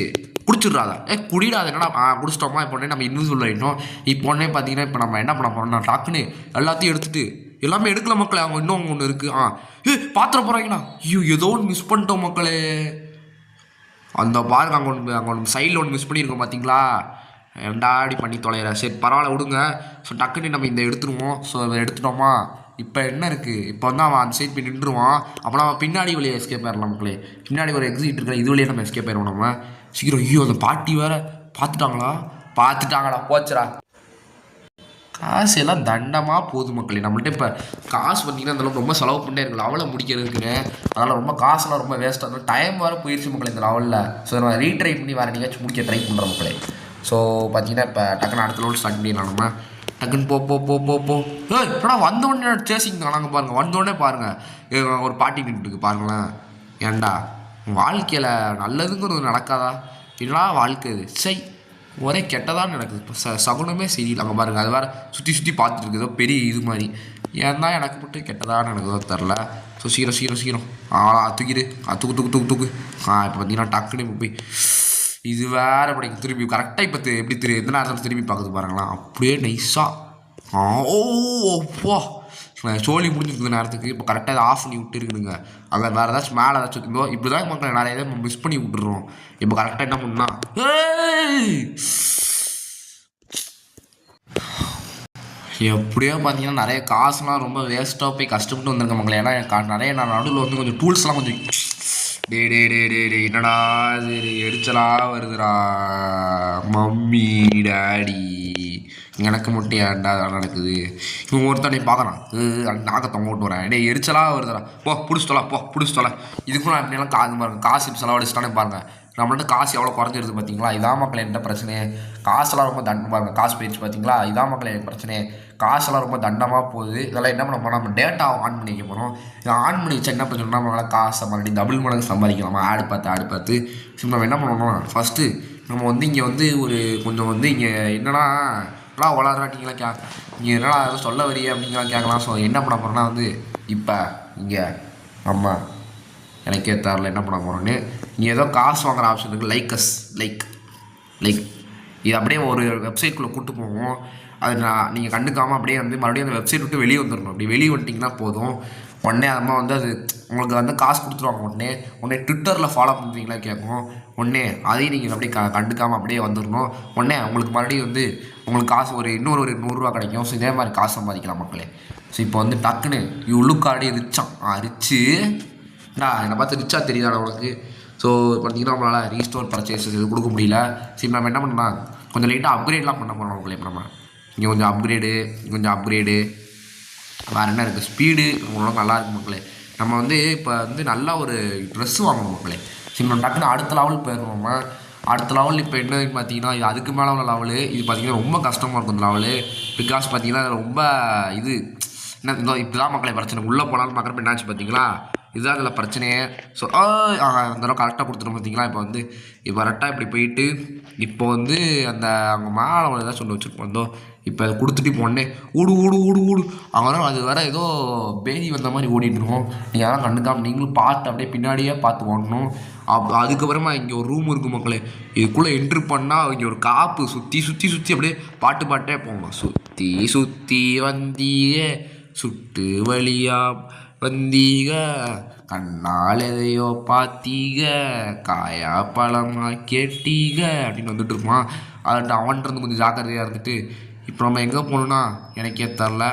குடிச்சிட்றாதா. குடிடாது என்னடா குடிச்சிட்டோமா. இப்போ உடனே நம்ம இன்விசிபிள் ஆகிட்டோம். இப்போ உடனே பார்த்தீங்கன்னா இப்போ நம்ம என்ன பண்ண போகிறோம்னா டக்குன்னு எல்லாத்தையும் எடுத்துகிட்டு எல்லாமே எடுக்கல மக்களே. அவங்க இன்னும் ஒன்று இருக்குது. பாத்திர போகிறாங்கண்ணா. ஏதோ ஒன்று மிஸ் பண்ணிட்டோம் மக்களே. அந்த பாருங்க அங்கே ஒன்று சைடில் ஒன்று மிஸ் பண்ணியிருக்கோம் பார்த்தீங்களா. ரெண்டாடி பண்ணி தொலைகிற. சரி பரவாயில்ல விடுங்க. ஸோ டக்குன்னு நம்ம இந்த எடுத்துருவோம். ஸோ அதை எடுத்துட்டோமா. இப்போ என்ன இருக்குது, இப்போ வந்து அவன் அந்த சைட் போய் நின்றுவான். அப்போ நம்ம பின்னாடி வழியை எஸ்கேப் ஆயிடலாம் மக்களே. பின்னாடி ஒரு எக்ஸிட் இருக்கிற இது வழியாக நம்ம எஸ்கேப் ஆயிடுவோம் நம்ம சீக்கிரம். அந்த பாட்டி வேறு பார்த்துட்டாங்களா போச்சுரா. காசு எல்லாம் தண்டமாக போகுது மக்களே. நம்மள்ட்ட இப்போ காசு பார்த்திங்கன்னா அந்தளவுக்கு ரொம்ப செலவு பண்ணிட்டே இருக்கலாம் லெவலை முடிக்கிறதுக்குன்னு. அதனால் ரொம்ப காசுலாம் ரொம்ப வேஸ்ட்டாக இருக்கும். டைம் வேறு போயிடுச்சு மக்களே இந்த லெவலில். ஸோ நான் ரீட்ரை பண்ணி வேறு நீங்களாச்சும் முடிக்க ட்ரை பண்ணுறேன் மக்களே. ஸோ பார்த்தீங்கன்னா இப்போ டக்குன்னு அடுத்த லெவல் ஸ்டார்ட் பண்ணிடலாம் நம்ம. டக்குன்னு போ ஆனால் வந்தோடனே சேசிங் காணாங்க பாருங்கள். வந்தோடனே பாருங்கள் ஒரு பாட்டி நின்றுருக்கு பாருங்களேன். ஏன்டா வாழ்க்கையில் நல்லதுங்கிறது நடக்காதா. என்னடா வாழ்க்கை இது. சை ஒரே கெட்டதான் நடக்குது. இப்போ சகுனமே சரியில்லை. அங்கே பாருங்கள் அது வேறு சுற்றி பார்த்துட்டு இருக்குதோ பெரிய இது மாதிரி. ஏன் தான் எனக்கு மட்டும் கெட்டதாக நடக்குதோ தெரில. ஸோ சீக்கிரம் தூக்கிடு. தூக்கு. இப்போ பார்த்தீங்கன்னா டக்குன்னு இப்போ போய் இது வேறு படிக்க திரும்பி கரெக்டாக இப்போ எப்படி எந்த நேரத்தில் திரும்பி பார்க்குது பாருங்களா. அப்படியே நைஸாக ஓப்பா சோழி முடிஞ்சிருக்குது நேரத்துக்கு. இப்போ கரெக்டாக இதை ஆஃப் பண்ணி விட்டு இருக்குதுங்க. அங்கே வேறு ஏதாச்சும் மேலே ஏதாச்சும் இருந்தோ இப்படி தான் மக்கள் நிறைய இதை மிஸ் பண்ணி விட்டுறோம். இப்போ கரெக்டாக என்ன பண்ணா எப்படியோ பார்த்தீங்கன்னா நிறைய காசுலாம் ரொம்ப வேஸ்ட்டாக போய் கஷ்டப்பட்டு வந்திருக்க மக்கள். ஏன்னா நிறைய நான் நடுவில் வந்து கொஞ்சம் டூல்ஸ்லாம் கொஞ்சம் டே என்னடா இது எரிச்சலாக வருதுடா. மம்மி டேடி எனக்கு மட்டும் ஏன்டா நடக்குது. இவன் ஒருத்தனை பார்க்குறான் நாக்கத்தை ஓட்டு வரேன். எரிச்சலாக வருதுடா. பிடிச்சிட்டோல. இதுக்கும் நான் எப்படிலாம் காசு பாருங்கள். காசு செலவழிச்சிட்டானே பாருங்கள். நம்மள்ட்ட காசு எவ்வளோ குறைஞ்சிருது பார்த்தீங்களா? இதான் மக்கள் என்கிட்ட பிரச்சனை. காசெல்லாம் ரொம்ப பாருங்க, காசு போயிடுச்சு பார்த்தீங்களா? இதான் மக்கள் எனக்கு பிரச்சனை. காசெல்லாம் ரொம்ப தண்டமாக போகுது. இதெல்லாம் என்ன பண்ண போகிறோம், நம்ம டேட்டா ஆன் பண்ணி வைக்க போகிறோம். இதை ஆன் பண்ணி வச்சா என்ன பண்ணணும்னா நம்மளால் காசை மறுபடியும் டபுள் மடங்கு சம்பாதிக்கலாமா? ஆடு பார்த்து நம்ம என்ன பண்ணணும், ஃபஸ்ட்டு நம்ம வந்து இங்கே வந்து ஒரு கொஞ்சம் வந்து இங்கே என்னன்னா எல்லாம் வளராட்டிங்களாம் இங்கே என்னடா எதுவும் சொல்ல வரியே அப்படிங்கலாம் கேட்கலாம். ஸோ என்ன பண்ண போகிறோன்னா வந்து இப்போ இங்கே நம்ம எனக்கே தரல என்ன பண்ண போகிறோன்னு இங்கே ஏதோ காசு வாங்குற ஆப்ஷன் இருக்குது. லைக் இது அப்படியே ஒரு வெப்சைட்குள்ளே கூப்பிட்டு போவோம். அது நீங்கள் கண்டுக்காமல் அப்படியே வந்து மறுபடியும் அந்த வெப்சைட் விட்டு வெளியே வந்துடணும். அப்படி வெளியே வந்துட்டிங்கன்னா போதும், உடனே அம்மா வந்து அது உங்களுக்கு வந்து காசு கொடுத்துருவாங்க. உடனே ட்விட்டரில் ஃபாலோ பண்ணுறீங்களா கேட்கும். உடனே அதையும் நீங்கள் அப்படியே கண்டுக்காமல் அப்படியே வந்துடணும். உடனே உங்களுக்கு மறுபடியும் வந்து உங்களுக்கு காசு ஒரு இன்னொரு 100 ரூபா கிடைக்கும். ஸோ இதே மாதிரி காசு சம்பாதிக்கலாம் மக்களே. ஸோ இப்போ வந்து டக்குன்னு லுக்காடி ரிச்சான் ரிச்சு என்னை பார்த்து ரிச்சாக தெரியுதாடா உனக்கு. ஸோ பார்த்தீங்கன்னா நம்மளால் ரீஸ்டோர் பர்ச்சேஸஸ் இது கொடுக்க முடியல. சரி நம்ம என்ன பண்ணலாம், கொஞ்சம் லைட்டாக அப்கிரேட்லாம் பண்ண போகிறோம் மக்களே. இப்போ நம்ம இங்கே கொஞ்சம் அப்கிரேடு வேறு என்ன இருக்குது, ஸ்பீடு உங்களுக்கு நல்லா இருக்குது மக்களே. நம்ம வந்து இப்போ வந்து நல்லா ஒரு ட்ரெஸ்ஸு வாங்கணும் மக்களே. சரி நம்ம டக்குன்னு அடுத்த லெவல் போயிடணுமா. அடுத்த லெவல் இப்போ என்னன்னு பார்த்தீங்கன்னா இது அதுக்கு மேலே உள்ள லெவலு. இது பார்த்திங்கன்னா ரொம்ப கஷ்டமாக இருக்கும் இந்த லெவலு. பிகாஸ் பார்த்திங்கன்னா ரொம்ப இது என்ன இப்படி தான் மக்களை பிரச்சனை. உள்ளே போனாலும் பார்க்குறப்ப என்னாச்சு பார்த்தீங்களா, இதுதான் அதில் பிரச்சனையே. ஸோ அந்தளவு கரெக்டாக கொடுத்துட்டோம் பார்த்தீங்களா. இப்போ கரெக்டாக இப்படி போயிட்டு இப்போ வந்து அந்த அவங்க மேலே ஏதாவது சொல்லி வச்சுருப்போம். வந்தோம் இப்போ அதை கொடுத்துட்டு போனே ஊடு அவங்க அது வேறு ஏதோ பேதி வந்த மாதிரி ஓடிட்டுருக்கோம். நீங்கள் அதெல்லாம் கண்டுக்காமல் நீங்களும் பார்த்து அப்படியே பின்னாடியே பார்த்து ஓடணும். அதுக்கப்புறமா இங்கே ஒரு ரூம் இருக்கும் மக்களே. இதுக்குள்ளே என்ட்ரு பண்ணால் இங்கே ஒரு காப்பு சுற்றி அப்படியே பாட்டே போகணும். சுற்றி வந்தீங்க சுட்டு வழியா வந்தீக கண்ணால் எதையோ பார்த்தீக காயா பழமா கேட்டீக அப்படின்னு வந்துட்டு இருப்பான். அதுட்டு அவன்கிட்ட கொஞ்சம் ஜாக்கிரதையாக இருந்துட்டு இப்போ நம்ம எங்கே போகணுன்னா எனக்கே தரல.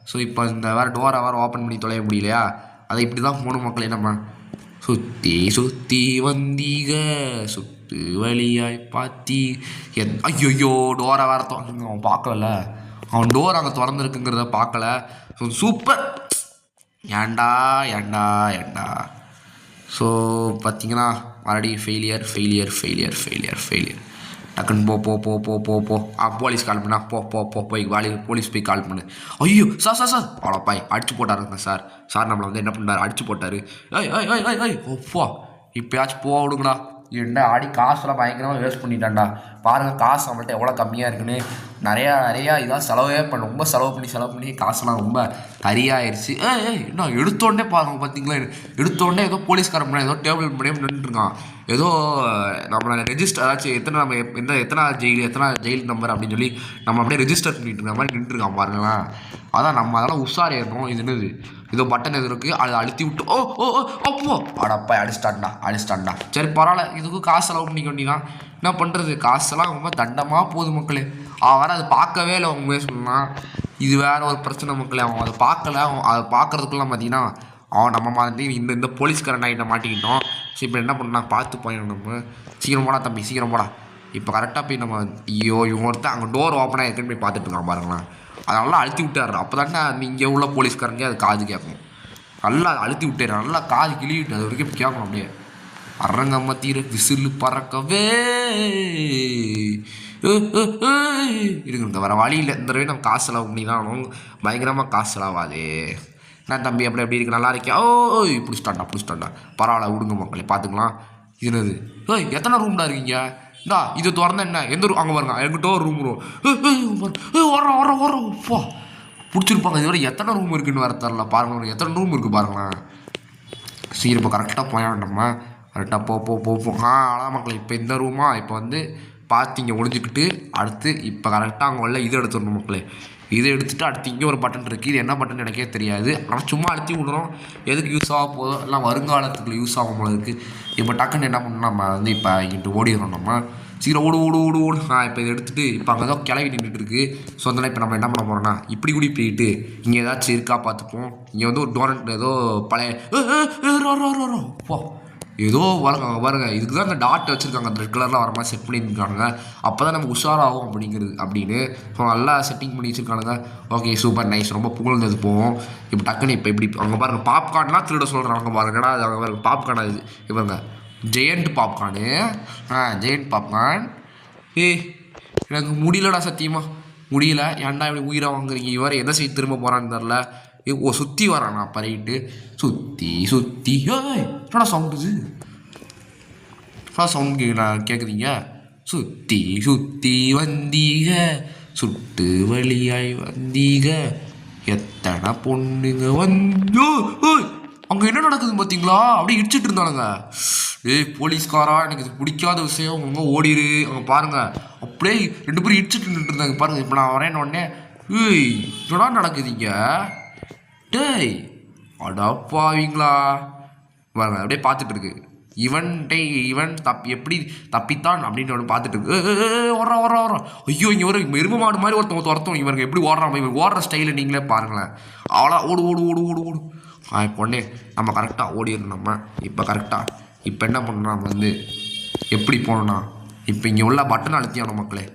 ஸோ இப்போ இந்த வேறு டோரை ஓப்பன் பண்ணி தொலைய முடியலையா, அதை இப்படி தான் போகணும் மக்களே. நம்ம சுற்றி வந்தீக சுட்டு வழியாய் பாத்தி ஐயோ டோரை வேறு அவன் பார்க்கல. அவன் டோர் அங்கே திறந்துருக்குங்கிறத பார்க்கல. ஸோ சூப்பர் ஏண்டா ஸோ பார்த்தீங்கன்னா மறுபடியும் ஃபெயிலியர் டக்குன்னு போ போலீஸ் கால் பண்ணா போய் போலீஸ் போய் கால் பண்ணு. ஐயோ சார் அவ்வளோப்பாய் அடிச்சு போட்டாருங்க சார் நம்மளை வந்து என்ன பண்ணார், அடிச்சு போட்டார். ஓப்பா இப்போயாச்சும் போடுங்கடா. என்ன ஆடி காசுலாம் பயங்கரமாக வேஸ்ட் பண்ணிட்டான்டா. பாருங்கள் காசு நம்மள்ட்ட எவ்வளோ கம்மியாக இருக்குன்னு. நிறையா இதாக ரொம்ப செலவு பண்ணி காசுலாம் ரொம்ப ஹரியாயிருச்சு. என்ன எடுத்தோடனே பாருங்க பார்த்தீங்களா, எடுத்தோடனே ஏதோ போலீஸ்காரன் ஏதோ டேபிள் பண்ணியே நின்றுருக்கான். ஏதோ நம்மளை ரெஜிஸ்டர் ஏதாச்சும் எத்தனை ஜெயில் நம்பர் அப்படின்னு சொல்லி நம்ம அப்படியே ரெஜிஸ்டர் பண்ணிட்டு இருக்க மாதிரி நின்றுருக்கான் பாருங்களேன். அதான் நம்ம அதெல்லாம் உஷாரியாயிடணும். இது என்னது ஏதோ பட்டன் எது இருக்குது அதை அழுத்தி விட்டு அப்போ அடப்பா அடிச்சிட்டான்டா. சரி பரவாயில்ல, இதுக்கும் காசு செலவு பண்ணிக்க வேண்டியதான். என்ன பண்ணுறது, காசெல்லாம் ரொம்ப தண்டமாக போகுது மக்களே. அவன் வேறு அதை பார்க்கவே இல்லை. அவங்க சொன்னான் இது வேறு ஒரு பிரச்சனை மக்களே. அவன் அதை பார்க்கல. அதை பார்க்குறதுக்குலாம் பார்த்தீங்கன்னா அவன் நம்ம மாதிரி இந்த போலீஸ்காரன் ஆகிட்ட மாட்டிக்கிட்டோம். சரி இப்போ என்ன பண்ணா பார்த்து போயிடும். நம்ம சீக்கிரம் போடா தம்பி சீக்கிரம் போடா. இப்போ கரெக்டாக போய் நம்ம இவன் ஒருத்தன் அங்கே டோர் ஓப்பனாக இருக்குன்னு போய் பார்த்துட்டு இருக்கான் பாருங்களேன். அதெல்லாம் அழுத்தி விட்டாரு. அப்போ தானே இங்கே உள்ள போலீஸ்காரங்க அது காது கேட்கும். நல்லா அழுத்தி விட்டாரு, நல்லா காது கிளிவிட்டு அது வரைக்கும் கேட்கணும். அப்படியே அரங்கம்மா தீர விசிலு பறக்கவே இருக்குங்க. வர வழி இல்லை. இந்த தடவை நம்ம காசு செலவு பண்ணி தான் பயங்கரமாக காசு செலவாதே. நான் தம்பி எப்படி இருக்கு, நல்லா இருக்கியா? பிடிச்சிட்டாண்டா பரவாயில்ல விடுங்க மக்களே பார்த்துக்கலாம். இதுனது எத்தனை ரூம்டா இருக்கீங்க? இந்தா இது திறந்தா என்ன எந்த ரூம் அங்கே பாருங்க, என்கிட்ட ஒரு ரூம் வரோம் உப்பா பிடிச்சிருப்பாங்க. இது வரை எத்தனை ரூம் இருக்குன்னு வர தரல பாருங்க. எத்தனை ரூம் இருக்குது பாருங்களேன். சரி இப்போ கரெக்டாக போயாடும். நம்ம கரெக்டாக போப்போம். அதான் மக்களே இப்போ இந்த ரூமா இப்போ வந்து பார்த்து இங்கே ஒழிஞ்சிக்கிட்டு அடுத்து இப்போ கரெக்டாக அங்கே உள்ள இது எடுத்துடணும் மக்களே. இதை எடுத்துகிட்டு அடுத்து இங்கே ஒரு பட்டன் இருக்குது. இது என்ன பட்டன் எனக்கே தெரியாது. ஆனால் சும்மா அழுத்தி விடுறோம். எதுக்கு யூஸ் ஆக போதும், எல்லாம் வருங்காலத்துக்குள்ள யூஸ் ஆகும் போல இருக்குது. இப்போ டக்குன்னு என்ன பண்ணணும், நம்ம வந்து இப்போ இங்கிட்டு ஓடிடுறோம். நம்ம சீக்கிரம் ஓடு. இப்போ இதை எடுத்துகிட்டு இப்போ அங்கே தான் கிளவி நின்றுட்டு இருக்குது. ஸோ அதனால் இப்போ நம்ம என்ன பண்ண போகிறோம்னா இப்படி கூடி போயிட்டு இங்கே ஏதாச்சும் இருக்கா பார்த்துப்போம். இங்கே வந்து ஒரு டோரண்ட் ஏதோ பழைய போ ஏதோ பாருங்க. இதுக்கு தான் இந்த டாட் வச்சுருக்காங்க, அந்த ரெட் கலரில் வர மாதிரி செட் பண்ணியிருக்காங்க. அப்போ தான் நமக்கு உஷாராகும் அப்படின்னு ஸோ நல்லா செட்டிங் பண்ணி வச்சுருக்கானுங்க. ஓகே சூப்பர் நைஸ், ரொம்ப புகழ்ந்தது போவோம். இப்போ டக்குன்னு இப்போ இப்படி அங்கே பாருங்கள் பாப்கார்ன்லாம் திருட சொல்கிறாங்க பாருங்கடா. அது அங்கே பாருங்க பாப்கார்ன். அது இவங்க ஜெயண்ட் பாப்கார்னு. Giant popcorn. எனக்கு முடியலடா சத்தியமாக முடியல. ஏன்டா இப்படி உயிரை வாங்குறீங்க? இவர் எதை செய்ய திரும்ப போகிறான்னு தெரில. சுற்றி வரானா பறையிட்டு சுற்றி சுற்றி. என்னடா சவுண்டுது? சவுண்ட் கேட்குறீங்க? சுற்றி சுற்றி வந்தீக சுட்டு வழியாய் வந்தீக எத்தனை பொண்ணுங்க வந்து. அங்கே என்ன நடக்குதுன்னு பார்த்தீங்களா? அப்படியே இடிச்சிட்டு இருந்தானுங்க. போலீஸ்காரா, எனக்கு இது பிடிக்காத விஷயம். அவங்க ஓடிடு. அவங்க பாருங்க அப்படியே 2 பேரும் இடிச்சிட்டு நின்றுட்டு இருந்தாங்க பாருங்க. இப்போ நான் வரேன்னு உடனே என்னடா நடக்குதுங்க? டேய் அடப்பாவீங்களா பாருங்க. அப்படியே பார்த்துட்டு இருக்கு இவன் எப்படி தப்பித்தான் அப்படின்னு ஒன்று பார்த்துட்டு இருக்கு. ஓடுறான். ஐயோ இங்கே ஒரு எருமை மாடு மாதிரி ஒருத்தவங்க இவங்க எப்படி ஓடுறான்? இவங்க ஓடுற ஸ்டைலை நீங்களே பாருங்களேன். அவ்வளோ ஓடு. பொண்ணே நம்ம கரெக்டாக ஓடிடணும். நம்ம இப்போ என்ன பண்ணணும்? நம்ம வந்து எப்படி போகணும்னா இப்போ இங்கே உள்ள பட்டனை அழுத்திடணும் மக்களே.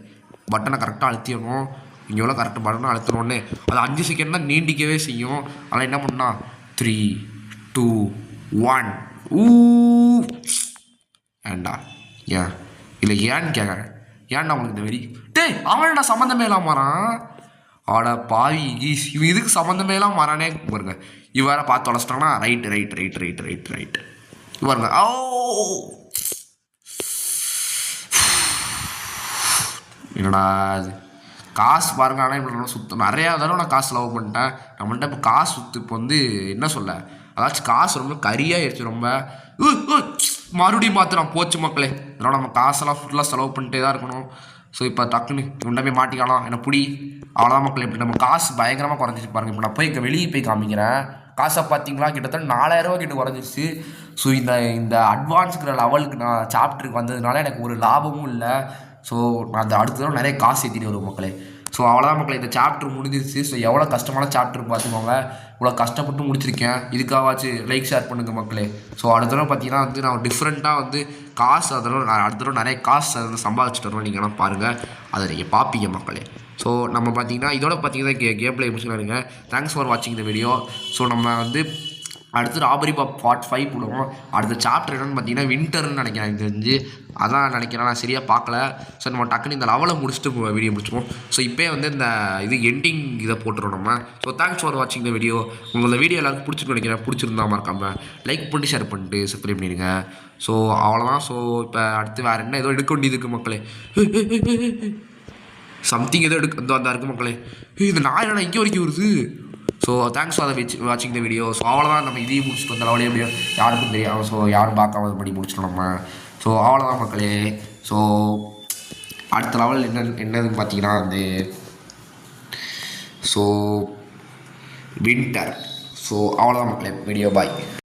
பட்டனை கரெக்டாக அழுத்திடணும். இங்கே உள்ள கரெக்டாக பட்டனை அழுத்தணுன்னே அது 5 செகண்ட் தான் நீண்டிக்கவே செய்யும். அதனால் என்ன பண்ணா 3, 2, 1. ஏன்டா ஏன் இல்லை ஏன்னு கேட்குறேன். ஏன்டா உனக்கு இந்த வெறி? டேய் அவன்டா சம்மந்தமே இல்லாம மாறான். ஆடா பாவி, இவன் இதுக்கு சம்மந்தமே இல்லாம மாறானே பாருங்க. இவரை பார்த்து தொலைச்சிட்டாங்கன்னா ரைட்டு பாருங்க. என்னடா அது காசு பாருங்க. ஆனால் இப்போ சுத்தம் நிறையா தடவை நான் காசு செலவு பண்ணிட்டேன். நம்மள்ட்ட இப்போ காசு சுற்று இப்போ வந்து என்ன சொல்ல, அதாச்சும் காசு ரொம்ப கரியாகிடுச்சு. ரொம்ப மறுபடியும் மாத்திரம் போச்சு மக்களே. அதனால் நம்ம காசெல்லாம் ஃபுல்லாக செலவு பண்ணிட்டே தான் இருக்கணும். ஸோ இப்போ டக்குன்னு இவன்ட போய் மாட்டிக்கலாம். என்ன புடி அவ்வளோதான் மக்களே. இப்படி நம்ம காசு பயங்கரமாக குறைஞ்சிச்சு பாருங்கள். இப்போ நான் போய் இங்கே வெளியே போய் காமிக்கிறேன். காசை பார்த்தீங்களா கிட்டத்தட்ட 4000 ரூபா கிட்ட குறைஞ்சிருச்சு. ஸோ இந்த அட்வான்ஸுங்கிற லெவலுக்கு நான் சாப்டருக்கு வந்ததுனால எனக்கு ஒரு லாபமும் இல்லை. ஸோ நான் அந்த அடுத்த தடவை நிறைய காசு ஏற்றிட்டு வருவேன் மக்களே. ஸோ அவ்வளோதான் மக்களே, இந்த சாப்டர் முடிஞ்சிருச்சு. ஸோ எவ்வளோ கஷ்டமான சாப்டர் பார்த்துக்கோங்க. இவ்வளோ கஷ்டப்பட்டு முடிச்சிருக்கேன். இதுக்காகவாச்சு லைக் ஷேர் பண்ணுங்கள் மக்களே. ஸோ அடுத்த தடவை பார்த்தீங்கன்னா வந்து நான் டிஃப்ரெண்ட்டாக வந்து காசு அதெல்லாம் நான் அடுத்த தடவை நிறைய காசு அதில் சம்பாதிச்சுட்டு வருவேன். நீங்கள்லாம் பாருங்கள், அதை நீங்கள் பார்ப்பீங்க மக்களே. ஸோ நம்ம பார்த்தீங்கன்னா இதோட பார்த்தீங்கன்னா கேம் பிளே முடிச்சுருங்க. தேங்க்ஸ் ஃபார் வாட்சிங் இந்த வீடியோ. ஸோ நம்ம வந்து அடுத்து ராபரி பார்ட் 5 போடுவோம். அடுத்த சாப்டர் என்னென்னு பார்த்தீங்கன்னா வின்டர்னு நினைக்கிறேன். எனக்கு தெரிஞ்சு அதான் நினைக்கிறேன், நான் சரியாக பார்க்கல. ஸோ நம்ம டக்குன்னு இந்த லெவலை முடிச்சுட்டு வீடியோ முடிச்சுப்போம். ஸோ இப்போ வந்து இந்த எண்டிங் இதை போட்டுருவோம் நம்ம. ஸோ தேங்க்ஸ் ஃபார் வாட்சிங் இந்த வீடியோ. உங்களுக்கு வீடியோ எல்லாருக்கும் பிடிச்சிட்டு நினைக்கிறேன். பிடிச்சிருந்தா மறக்காமல் லைக் பண்ணி ஷேர் பண்ணிட்டு சப்ஸ்கிரைப் பண்ணிடுங்க. ஸோ அவ்வளோதான். ஸோ இப்போ அடுத்து வேறு என்ன ஏதோ எடுக்க வேண்டியது இருக்குது மக்களே. சம்திங் ஏதோ அந்த இருக்குது மக்களே. இந்த நாய் என்னடா இங்கே வரைக்கும் வருது? ஸோ தேங்க்ஸ் ஃபார் வாட்சிங் த வீடியோ. ஸோ அவ்வளோதான், நம்ம இதையும் முடிச்சுட்டு வந்த லெவலே எப்படியோ யாருக்கும் தெரியாது. ஸோ யாரும் பார்க்காம படி முடிச்சிட்டோம் நம்ம. ஸோ அவ்வளோதான் மக்களே. ஸோ அடுத்த லெவல் என்னதுன்னு பார்த்தீங்கன்னா வந்து ஸோ வின்டர். ஸோ அவ்வளோதான் மக்களே, வீடியோ பாய்.